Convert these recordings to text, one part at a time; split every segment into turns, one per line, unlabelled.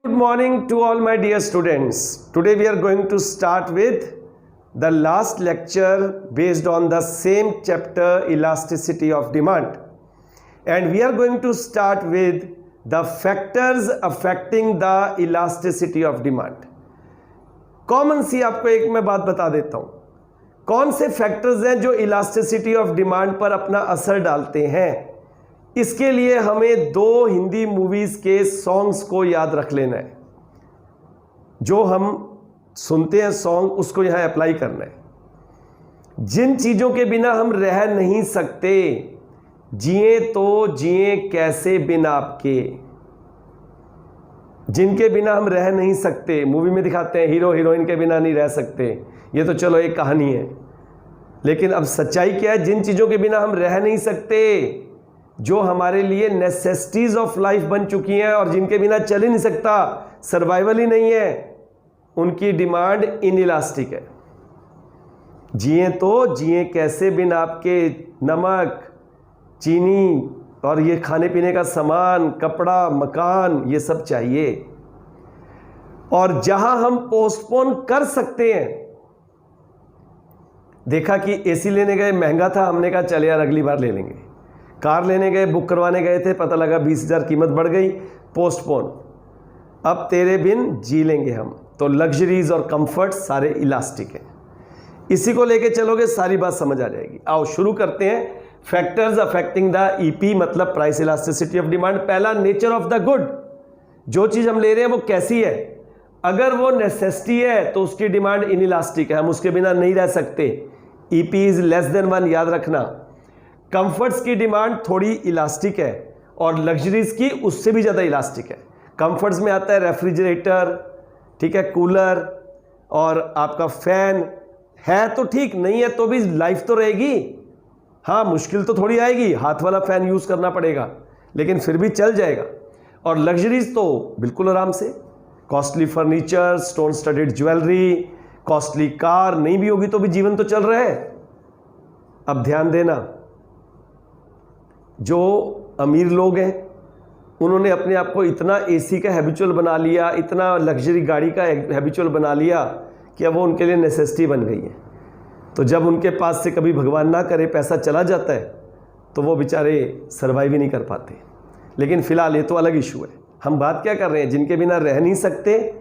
Good morning to all my dear students. Today we are going to start with the last lecture based on the same chapter, elasticity of demand, and we are going to start with the factors affecting the elasticity of demand. Common सी आपको एक मैं बात बता देता हूं, कौन से फैक्टर्स हैं जो इलास्टिसिटी ऑफ डिमांड पर अपना असर डालते हैं। इसके लिए हमें दो हिंदी मूवीज के सॉन्ग्स को याद रख लेना है। जो हम सुनते हैं सॉन्ग, उसको यहां अप्लाई करना है। जिन चीजों के बिना हम रह नहीं सकते, जिए तो जिए कैसे बिना आपके, जिनके बिना हम रह नहीं सकते। मूवी में दिखाते हैं हीरो हीरोइन के बिना नहीं रह सकते, ये तो चलो एक कहानी है, लेकिन अब सच्चाई क्या है। जिन चीजों के बिना हम रह नहीं सकते, जो हमारे लिए नेसेसिटीज ऑफ लाइफ बन चुकी हैं और जिनके बिना चल ही नहीं सकता, सर्वाइवल ही नहीं है, उनकी डिमांड इनइलास्टिक है। जिए तो जिए कैसे बिना आपके, नमक, चीनी और ये खाने पीने का सामान, कपड़ा, मकान, ये सब चाहिए। और जहां हम पोस्टपोन कर सकते हैं, देखा कि एसी लेने गए महंगा था, हमने कहा चल यार अगली बार ले लेंगे। कार लेने गए, बुक करवाने गए थे, पता लगा 20,000 कीमत बढ़ गई, पोस्टपोन। अब तेरे बिन जी लेंगे हम। तो लग्जरीज और कंफर्ट सारे इलास्टिक हैं। इसी को लेके चलोगे सारी बात समझ आ जाएगी। आओ शुरू करते हैं। फैक्टर्स अफेक्टिंग द ईपी मतलब प्राइस इलास्टिसिटी ऑफ डिमांड। पहला, नेचर ऑफ द गुड। जो चीज हम ले रहे हैं वो कैसी है। अगर वो नेसेसिटी है तो उसकी डिमांड इनइलास्टिक है, हम उसके बिना नहीं रह सकते। ईपी इज लेस देन 1, याद रखना। कंफर्ट्स की डिमांड थोड़ी इलास्टिक है और लग्जरीज की उससे भी ज़्यादा इलास्टिक है। कंफर्ट्स में आता है रेफ्रिजरेटर, ठीक है, कूलर और आपका फैन। है तो ठीक, नहीं है तो भी लाइफ तो रहेगी। हाँ, मुश्किल तो थोड़ी आएगी, हाथ वाला फैन यूज़ करना पड़ेगा, लेकिन फिर भी चल जाएगा। और लग्जरीज तो बिल्कुल आराम से। Costly furniture, stone studded jewellery, costly car नहीं भी होगी तो भी जीवन तो चल रहा है। अब ध्यान देना, जो अमीर लोग हैं उन्होंने अपने आप को इतना एसी का हैबिचुअल बना लिया, इतना लग्जरी गाड़ी का हैबिचुअल बना लिया कि अब वो उनके लिए नेसेसिटी बन गई है। तो जब उनके पास से कभी भगवान ना करे पैसा चला जाता है तो वो बेचारे सर्वाइव ही नहीं कर पाते। लेकिन फिलहाल ये तो अलग इशू है। हम बात क्या कर रहे हैं, जिनके बिना रह नहीं सकते,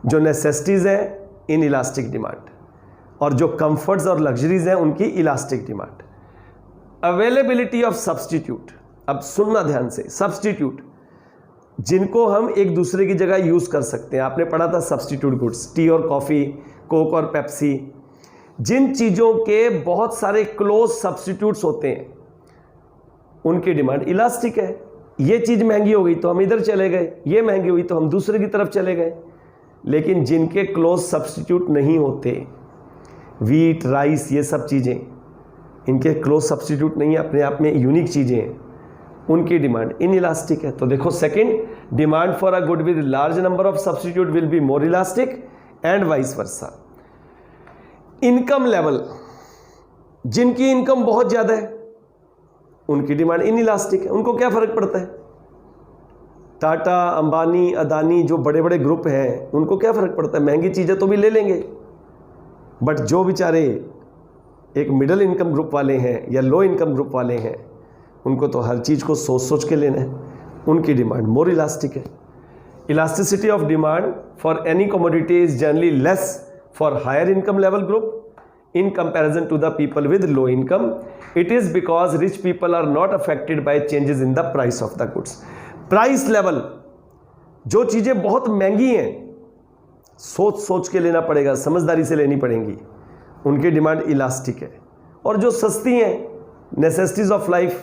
जो नेसेसिटीज़ हैं इन इलास्टिक डिमांड, और जो कंफर्ट्स और लग्जरीज हैं उनकी elastic demand. Availability of substitute. अब सुनना ध्यान से, सब्स्टिट्यूट जिनको हम एक दूसरे की जगह यूज कर सकते हैं। आपने पढ़ा था सब्स्टिट्यूट गुड्स, टी और कॉफी, कोक और पेप्सी। जिन चीजों के बहुत सारे क्लोज सब्स्टिट्यूट्स होते हैं उनकी डिमांड इलास्टिक है। ये चीज महंगी हो गई तो हम इधर चले गए, ये महंगी हुई तो हम दूसरे की तरफ चले गए। लेकिन जिनके क्लोज सब्स्टिट्यूट नहीं होते, वीट, राइस, ये सब चीजें, इनके क्लोज सब्स्टिट्यूट नहीं है, अपने आप में यूनिक चीजें हैं, उनकी डिमांड इनइलास्टिक है। तो देखो, second, demand for a good with large number of substitute will be more elastic and vice versa. Income level, जिनकी इनकम बहुत ज्यादा है उनकी डिमांड इनइलास्टिक है। उनको क्या फर्क पड़ता है, टाटा, अंबानी, अदानी, जो बड़े बड़े ग्रुप हैं, उनको क्या फर्क पड़ता है, महंगी चीजें तो भी ले लेंगे। बट जो बेचारे एक मिडिल इनकम ग्रुप वाले हैं या लो इनकम ग्रुप वाले हैं, उनको तो हर चीज़ को सोच सोच के लेना है, उनकी डिमांड मोर इलास्टिक है। Elasticity of demand for any commodity is generally less for higher income level group in comparison to the people with low income. It is because rich people are not affected by changes in the price of the goods. Price level, जो चीज़ें बहुत महंगी हैं, सोच सोच के लेना पड़ेगा, समझदारी से लेनी पड़ेंगी, उनकी डिमांड इलास्टिक है। और जो सस्ती हैं, नेसेसिटीज ऑफ लाइफ,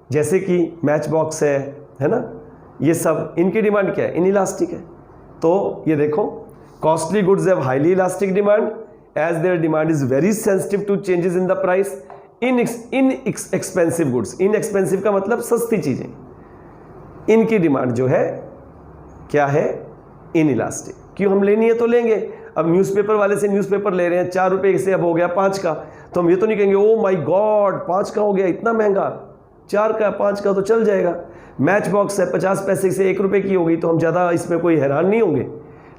जैसे कि मैच बॉक्स है ना, ये सब, इनकी डिमांड क्या है, इनइलास्टिक है। तो ये देखो, costly goods have highly elastic demand as their demand is very sensitive to changes in the price. Inexpensive goods, inexpensive का मतलब सस्ती चीजें, इनकी डिमांड जो है क्या है, इनइलास्टिक। क्यों, हम लेनी है तो लेंगे। अब न्यूज़पेपर वाले से न्यूज़पेपर ले रहे हैं 4 रुपये से, अब हो गया 5 का, तो हम ये तो नहीं कहेंगे ओ माय गॉड 5 का हो गया, इतना महंगा, 4 का 5 का तो चल जाएगा। मैच बॉक्स है 50 पैसे से 1 रुपये की हो गई तो हम ज़्यादा इसमें कोई हैरान नहीं होंगे।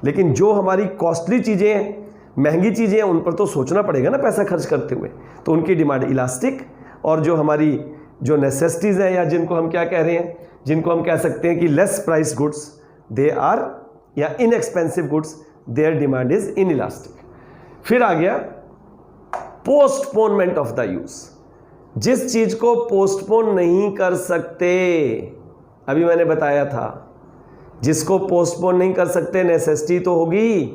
लेकिन जो हमारी कॉस्टली चीज़ें हैं, महंगी चीज़ें हैं, उन पर तो सोचना पड़ेगा ना पैसा खर्च करते हुए, तो उनकी डिमांड इलास्टिक। और जो हमारी जो नेसेसिटीज़ हैं, या जिनको हम क्या कह रहे हैं, जिनको हम कह सकते हैं कि less price goods they are, या inexpensive goods their demand is inelastic. फिर आ गया पोस्टपोनमेंट ऑफ द यूज। जिस चीज को पोस्टपोन नहीं कर सकते, अभी मैंने बताया था, जिसको पोस्टपोन नहीं कर सकते, नेसेसिटी तो होगी,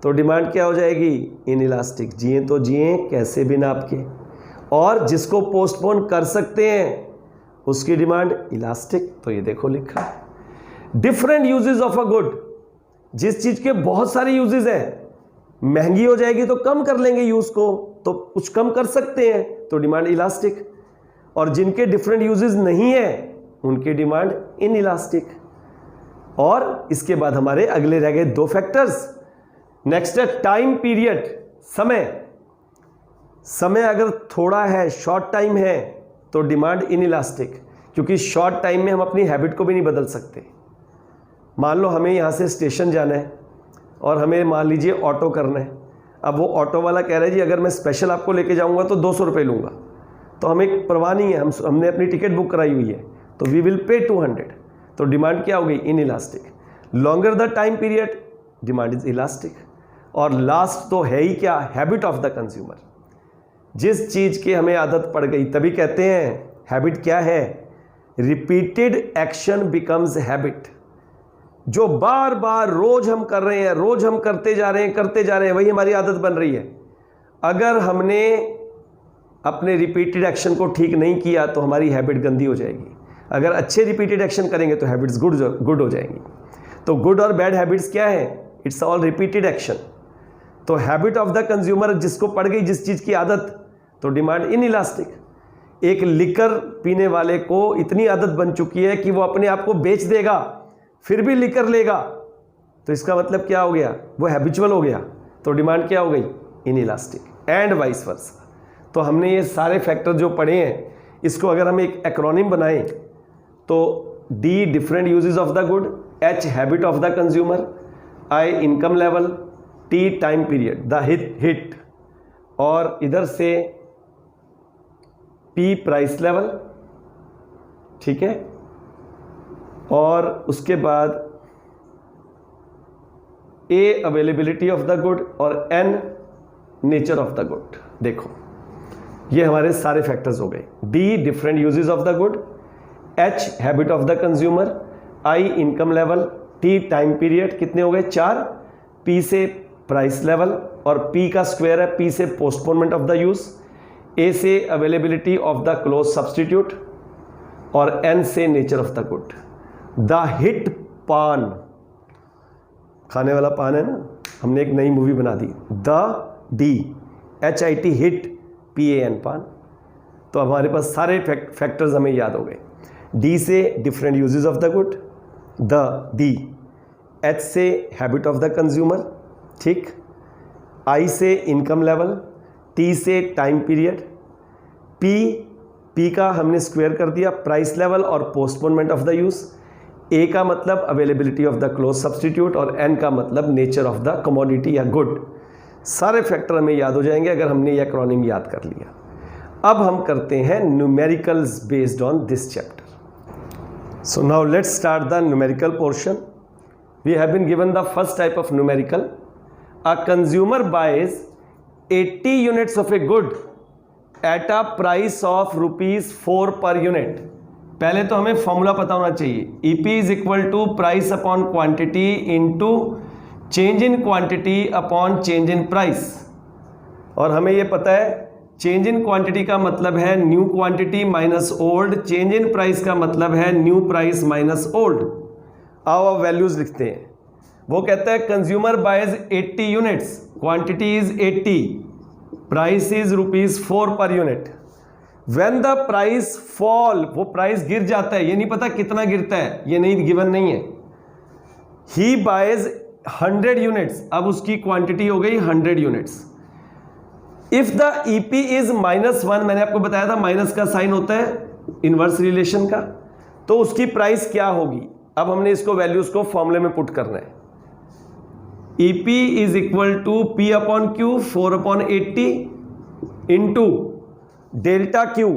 तो डिमांड क्या हो जाएगी, इन इलास्टिक। जिए तो जिए कैसे भी नाप के। और जिसको पोस्टपोन कर सकते हैं उसकी डिमांड इलास्टिक। तो ये देखो लिखा है different uses of a good. जिस चीज के बहुत सारे यूजेस हैं, महंगी हो जाएगी तो कम कर लेंगे यूज को, तो कुछ कम कर सकते हैं, तो डिमांड इलास्टिक। और जिनके डिफरेंट यूजेस नहीं है उनकी डिमांड इन इलास्टिक। और इसके बाद हमारे अगले रह गए 2 फैक्टर्स। नेक्स्ट है टाइम पीरियड, समय। समय अगर थोड़ा है, शॉर्ट टाइम है, तो डिमांड इन इलास्टिक, क्योंकि शॉर्ट टाइम में हम अपनी हैबिट को भी नहीं बदल सकते। मान लो हमें यहाँ से स्टेशन जाना है और हमें मान लीजिए ऑटो करना है। अब वो ऑटो वाला कह रहा है जी अगर मैं स्पेशल आपको लेके जाऊँगा तो 200 रुपये लूँगा, तो हमें परवाह नहीं है, हमने अपनी टिकट बुक कराई हुई है, तो वी विल पे 200। तो डिमांड क्या हो गई, in elastic. Longer the time period, demand is elastic. और लास्ट तो है ही क्या, हैबिट ऑफ द कंज्यूमर। जिस चीज़ की हमें आदत पड़ गई, तभी कहते हैं हैबिट क्या है, रिपीटेड एक्शन बिकम्स हैबिट। जो बार बार रोज हम कर रहे हैं, रोज हम करते जा रहे हैं, वही हमारी आदत बन रही है। अगर हमने अपने रिपीटेड एक्शन को ठीक नहीं किया तो हमारी हैबिट गंदी हो जाएगी। अगर अच्छे रिपीटेड एक्शन करेंगे तो हैबिट्स गुड हो जाएंगी। तो गुड और बैड हैबिट्स क्या है, इट्स ऑल रिपीटेड एक्शन। तो हैबिट ऑफ द कंज्यूमर, जिसको पड़ गई जिस चीज़ की आदत, तो डिमांड इन इलास्टिक। एक लिकर पीने वाले को इतनी आदत बन चुकी है कि वो अपने आप को बेच देगा फिर भी लिकर लेगा, तो इसका मतलब क्या हो गया, वो हैबिचुअल हो गया, तो डिमांड क्या हो गई, in elastic. And vice versa. तो हमने ये सारे फैक्टर जो पढ़े हैं, इसको अगर हम एक एक्रोनिम बनाएं तो D different uses of the good, H habit of the consumer, I income level, T time period, the hit, और इधर से पी प्राइस लेवल, ठीक है, और उसके बाद A availability of the good और N nature of the good. देखो ये हमारे सारे फैक्टर्स हो गए। D different uses of the good, H habit of the consumer, I income level, T time period, कितने हो गए 4, पी से प्राइस लेवल, और पी का स्क्वायर है पी से postponement of the use, A से availability of the close substitute, और एन से nature of the good. The hit पान, खाने वाला पान है ना, हमने एक नई मूवी बना दी, the D HIT hit PAN pan. तो हमारे पास सारे फैक्टर्स हमें याद हो गए। डी से different uses of the good, the D, H से हैबिट ऑफ द कंज्यूमर, ठीक, आई से इनकम लेवल, टी से टाइम पीरियड, पी का हमने स्क्वायर कर दिया प्राइस लेवल और पोस्टपोनमेंट ऑफ द यूज, ए का मतलब availability of the close substitute, और एन का मतलब नेचर ऑफ द कमोडिटी या गुड। सारे फैक्टर हमें याद हो जाएंगे अगर हमने ये एक्रोनिम याद कर लिया। अब हम करते हैं numericals based on this chapter. So now let's start the numerical portion. We have been given the first type of numerical. A consumer buys 80 units of a good at a price of ₹4 per unit. पहले तो हमें formula पता होना चाहिए, EP is equal to price upon quantity into change in quantity upon change in price. और हमें ये पता है चेंज इन क्वांटिटी का मतलब है new quantity minus old, change in price का मतलब है न्यू प्राइस माइनस ओल्ड। आओ अब वैल्यूज लिखते हैं। वो कहता है consumer buys 80 units, quantity is 80, price is ₹4 per unit. When the price fall, वो प्राइस गिर जाता है, ये नहीं पता कितना गिरता है, ये नहीं गिवन नहीं है। ही बाइज 100 यूनिट्स, अब उसकी क्वांटिटी हो गई 100 units. If the EP is -1, मैंने आपको बताया था माइनस का साइन होता है इनवर्स रिलेशन का, तो उसकी प्राइस क्या होगी। अब हमने इसको वैल्यूज को फॉर्मूले में पुट करना है। EP is equal to P upon Q 4/80 into delta Q।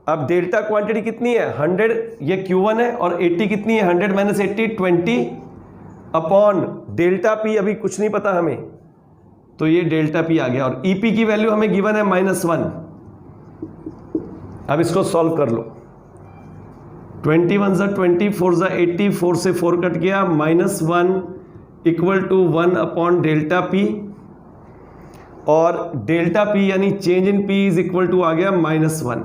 अब डेल्टा क्वांटिटी कितनी है 100, ये Q1 है, और 80 कितनी है 100 माइनस 80 20 अपॉन डेल्टा P अभी कुछ नहीं पता हमें, तो ये डेल्टा P आ गया। और EP की वैल्यू हमें गिवन है -1। अब इसको सॉल्व कर लो। 21 ज़ा 20 4 ज़ा 80, 4 से 4 कट गया, -1 equal to 1 upon delta P, और डेल्टा P यानी change in P is equal to आ गया -1।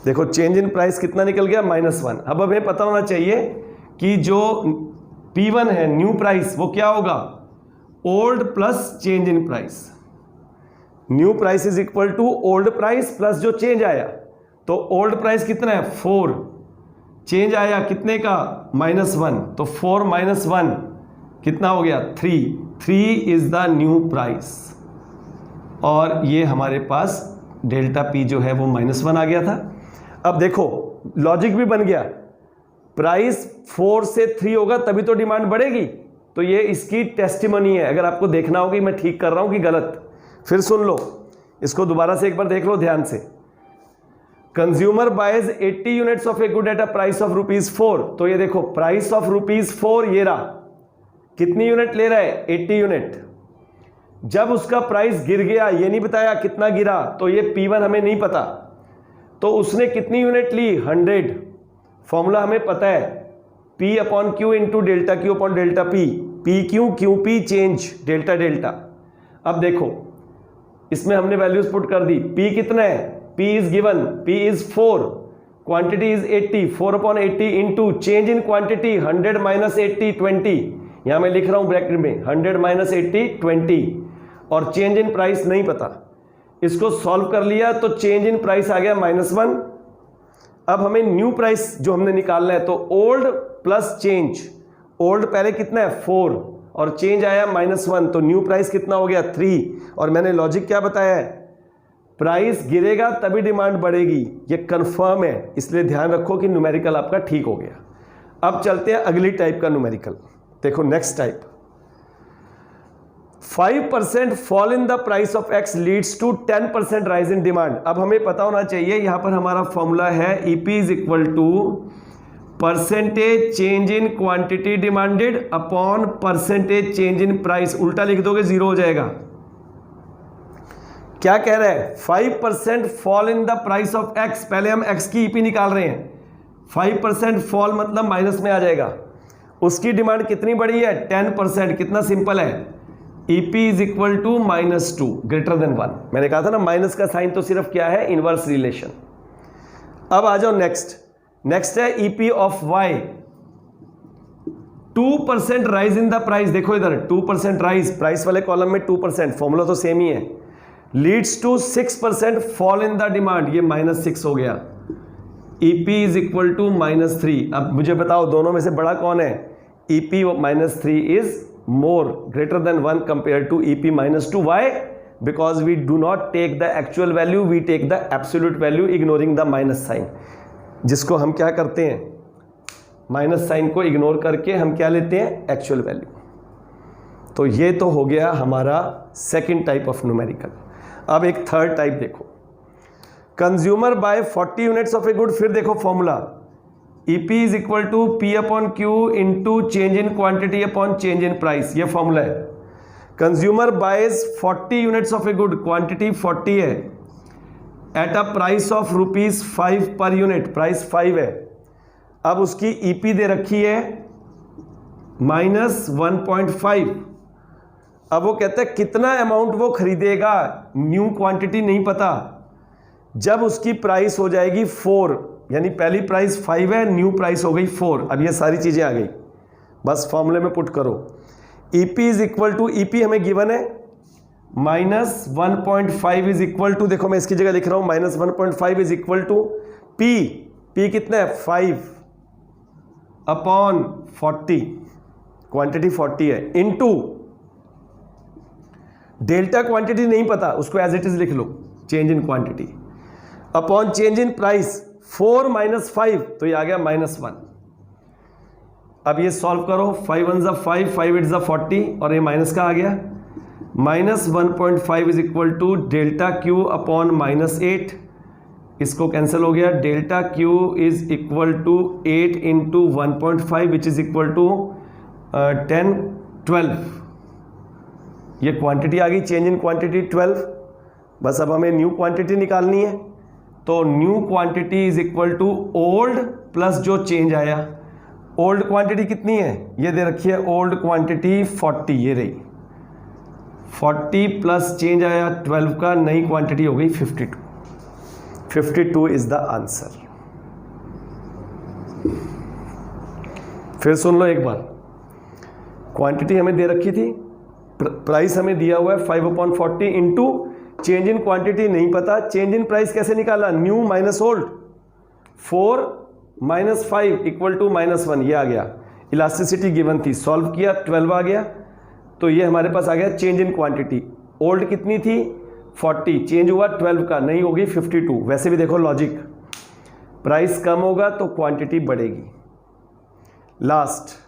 देखो चेंज इन प्राइस कितना निकल गया -1। अब हमें पता होना चाहिए कि जो P1 है न्यू प्राइस वो क्या होगा, old plus change in price. New price is equal to old price plus जो चेंज आया। तो ओल्ड प्राइस कितना है 4, चेंज आया कितने का -1, तो 4 - 1 कितना हो गया 3 इज द न्यू प्राइस। और ये हमारे पास डेल्टा P जो है वो -1 आ गया था। अब देखो लॉजिक भी बन गया, प्राइस 4 से 3 होगा तभी तो डिमांड बढ़ेगी। तो ये इसकी टेस्टिमनी है। अगर आपको देखना होगा कि मैं ठीक कर रहा हूं कि गलत, फिर सुन लो, इसको दोबारा से एक बार देख लो ध्यान से। Consumer buys 80 units of a good at a price of ₹4। तो ये देखो प्राइस ऑफ ₹4 ये रहा, कितनी यूनिट ले रहा है 80 यूनिट। जब उसका प्राइस गिर गया, ये नहीं बताया कितना गिरा, तो ये P1 हमें नहीं पता, तो उसने कितनी यूनिट ली 100। फॉर्मूला हमें पता है P upon Q into delta Q upon delta P, PQ QP change delta delta. अब देखो इसमें हमने वैल्यूज पुट कर दी। P कितना है, P is given, P is 4, quantity is 80, 4/80 into change in quantity 100 minus 80 20। यहां मैं लिख रहा हूं ब्रैकेट में 100 माइनस 80 20, और चेंज इन प्राइस नहीं पता। इसको सॉल्व कर लिया तो चेंज इन प्राइस आ गया -1। अब हमें न्यू प्राइस जो हमने निकालना है, तो ओल्ड प्लस चेंज। ओल्ड पहले कितना है 4 और चेंज आया -1, तो न्यू प्राइस कितना हो गया 3। और मैंने लॉजिक क्या बताया है, प्राइस गिरेगा तभी डिमांड बढ़ेगी, ये कंफर्म है। इसलिए ध्यान रखो कि न्यूमेरिकल आपका ठीक हो गया। अब चलते हैं अगली टाइप का न्यूमेरिकल। देखो next type, 5% fall in the price of X leads to 10% rise in demand. अब हमें पता होना चाहिए, यहां पर हमारा फॉर्मूला है EP is equal to percentage change in quantity demanded upon percentage change in price. उल्टा लिख दोगे 0 हो जाएगा। क्या कह रहा है 5% fall in the price of X, पहले हम X की EP निकाल रहे हैं। 5% फॉल मतलब माइनस में आ जाएगा। उसकी डिमांड कितनी बढ़ी है 10%। कितना सिंपल है, EP is equal to -2 greater than 1। मैंने कहा था ना माइनस का साइन तो सिर्फ क्या है, इनवर्स रिलेशन। अब आ जाओ नेक्स्ट है EP of Y, 2% rise in the price. देखो इधर 2% राइज, प्राइस वाले कॉलम में 2%, फॉर्मूला तो सेम ही है। Leads to 6% fall in the demand, ये -6 हो गया। EP is equal to -3। अब मुझे बताओ दोनों में से बड़ा कौन है, EP -3 is more greater than 1 compared to EP -2. Why? Because we do not take the actual value, we take the absolute value ignoring the minus sign। जिसको हम क्या करते हैं, माइनस साइन को इग्नोर करके हम क्या लेते हैं, एक्चुअल वैल्यू। तो ये तो हो गया हमारा सेकंड टाइप ऑफ न्यूमेरिकल। अब एक थर्ड टाइप देखो, consumer buy 40 units of a good. फिर देखो formula EP is equal to P upon Q into change in quantity upon change in price. ये फॉर्मूला है। Consumer buys 40 units of a good, quantity 40 है, eight a price of ₹5 per unit, price 5 है। अब उसकी EP दे रखी है -1.5। अब वो कहता है कितना अमाउंट वो खरीदेगा, न्यू क्वांटिटी नहीं पता। जब उसकी प्राइस हो जाएगी 4, यानी पहली प्राइस 5 है, न्यू प्राइस हो गई 4। अब ये सारी चीजें आ गई, बस फॉर्मूले में पुट करो। EP is equal to, EP हमें गिवन है -1.5 इज इक्वल टू, देखो मैं इसकी जगह लिख रहा हूं -1.5 इज इक्वल टू P कितना है 5 अपॉन 40, क्वांटिटी 40 है, इनटू डेल्टा क्वांटिटी नहीं पता, उसको एज इट इज लिख लो, change in quantity, upon change in price. 4 minus 5 तो ये आ गया -1। अब ये सॉल्व करो, 5 1 ज़ा 5, 5 8 ज़ा 40 और ये माइनस का आ गया। -1.5 is equal to delta Q upon -8, इसको कैंसिल हो गया। Delta Q is equal to 8 into 1.5 which is equal to 10 12। ये क्वांटिटी आ गई, चेंज इन क्वांटिटी 12। बस अब हमें न्यू क्वांटिटी निकालनी है, तो new quantity is equal to old plus जो चेंज आया। ओल्ड क्वांटिटी कितनी है, ये दे रखी है ओल्ड क्वांटिटी 40, ये रही 40 प्लस चेंज आया 12 का, नई क्वांटिटी हो गई 52। 52 इज द आंसर। फिर सुन लो एक बार, क्वांटिटी हमें दे रखी थी, प्राइस हमें दिया हुआ है 5/40 इंटू चेंज इन क्वांटिटी नहीं पता, चेंज इन प्राइस कैसे निकाला, new minus old. 4 minus 5 equal to -1, ये आ गया। इलास्टिसिटी गिवन थी, सॉल्व किया 12 आ गया, तो ये हमारे पास आ गया चेंज इन क्वांटिटी। ओल्ड कितनी थी 40, चेंज हुआ 12 का, नहीं होगी 52। वैसे भी देखो लॉजिक, प्राइस कम होगा तो क्वांटिटी बढ़ेगी। लास्ट,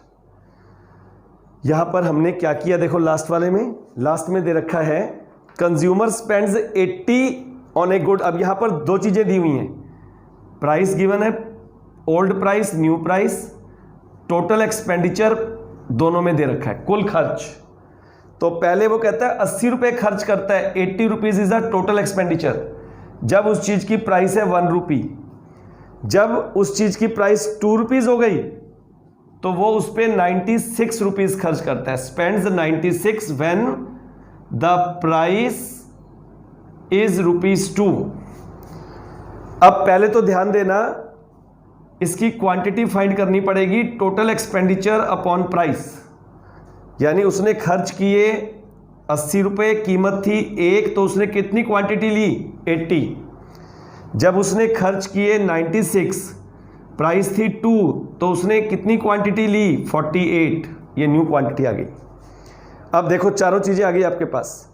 यहां पर हमने क्या किया, देखो लास्ट वाले में, लास्ट में दे रखा है consumer spends 80 on a good. अब यहां पर दो चीजें दी हुई हैं, प्राइस गिवन है, old price new price, total expenditure दोनों में दे रखा है, कुल खर्च। तो पहले वो कहता है 80 रुपये खर्च करता है, 80 rupees is a total expenditure. जब उस चीज की प्राइस है 1 रुपी, जब उस चीज की प्राइस 2 रुपीज हो गई तो वो उस पर 96 रुपीज खर्च करता है। Spends 96 when the price is ₹2। अब पहले तो ध्यान देना, इसकी क्वांटिटी फाइंड करनी पड़ेगी, टोटल एक्सपेंडिचर अपॉन प्राइस। यानी उसने खर्च किए 80 रुपये, कीमत थी 1, तो उसने कितनी क्वांटिटी ली 80। जब उसने खर्च किए 96, प्राइस थी 2, तो उसने कितनी क्वांटिटी ली 48, ये न्यू क्वांटिटी आ गई। अब देखो चारों चीज़ें आ गई आपके पास,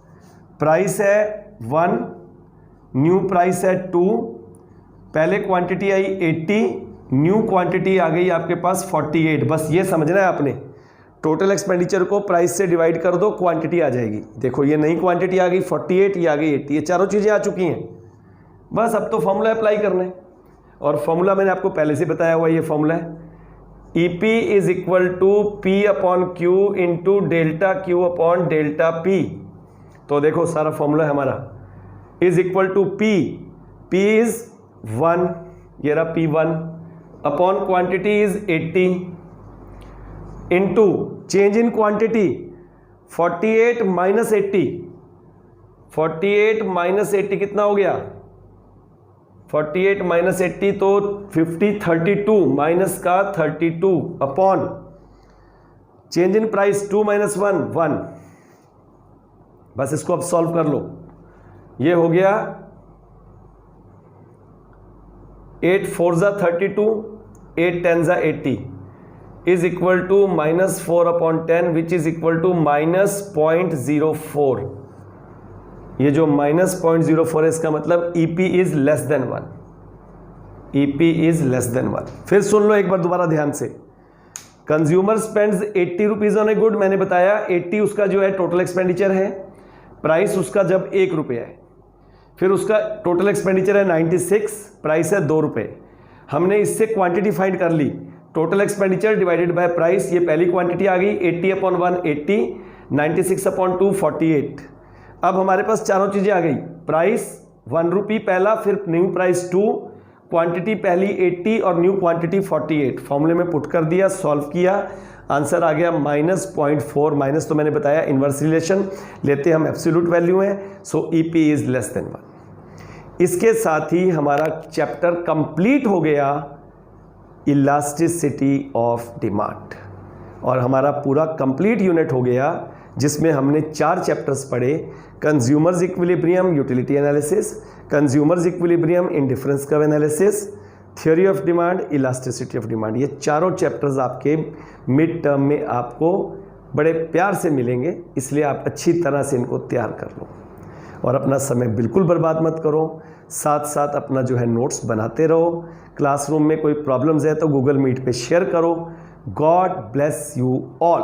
प्राइस है 1, न्यू प्राइस है 2, पहले क्वांटिटी आई 80, न्यू क्वांटिटी आ गई आपके पास 48। बस ये समझना है आपने, टोटल एक्सपेंडिचर को प्राइस से डिवाइड कर दो, क्वांटिटी आ जाएगी। देखो ये नई क्वांटिटी आ गई 48, ये आ गई 80, ये चारों चीज़ें आ चुकी हैं। बस अब तो फॉर्मूला अप्लाई करना है, और फॉर्मूला मैंने आपको पहले से बताया हुआ, ये फॉर्मूला है EP is equal to P upon Q into delta Q upon delta P। तो देखो सारा फॉर्मूला है हमारा, is equal to P, P is 1, ये रहा P1, upon quantity is 80 into change in quantity 48 minus 80, 48 minus 80 कितना हो गया 48 माइनस 80 तो 50, 32 माइनस का 32 upon change in price 2 minus 1 1। बस इसको अब सॉल्व कर लो, ये हो गया 8 4 ज़ा 32, 8 10 ज़ा 80 is equal to -4 upon 10 which is equal to -0.04। ये जो -0.04 है इसका मतलब EP is less than 1, EP is less than 1। फिर सुन लो एक बार दोबारा ध्यान से, consumer spends 80 rupees on a good, मैंने बताया 80 उसका जो है टोटल एक्सपेंडिचर है, प्राइस उसका जब 1 रुपया है, फिर उसका टोटल एक्सपेंडिचर है 96, प्राइस है 2 रुपये। हमने इससे क्वांटिटी फाइंड कर ली, total expenditure divided by price, ये पहली क्वांटिटी आ गई 80 अपॉन 1 80, 96 अपॉन 2 48। अब हमारे पास चारों चीज़ें आ गई, प्राइस 1 रुपी पहला, फिर न्यू प्राइस 2, क्वांटिटी पहली 80 और न्यू क्वांटिटी 48। फॉर्मूले में पुट कर दिया, सॉल्व किया, आंसर आ गया -0.4। माइनस तो मैंने बताया इन्वर्स रिलेशन लेते हम एब्सोल्यूट वैल्यू है, सो EP इज लेस देन 1। इसके साथ ही हमारा चैप्टर कंप्लीट हो गया इलास्टिसिटी ऑफ डिमांड, और हमारा पूरा कंप्लीट यूनिट हो गया जिसमें हमने 4 चैप्टर्स पढ़े, consumers equilibrium, utility analysis, consumers equilibrium in difference curve analysis, theory of demand, elasticity of demand. ये चारों चैप्टर्स आपके मिड टर्म में आपको बड़े प्यार से मिलेंगे, इसलिए आप अच्छी तरह से इनको तैयार कर लो और अपना समय बिल्कुल बर्बाद मत करो। साथ साथ अपना जो है नोट्स बनाते रहो। क्लासरूम में कोई प्रॉब्लम्स है तो गूगल मीट पे शेयर करो। God bless you all.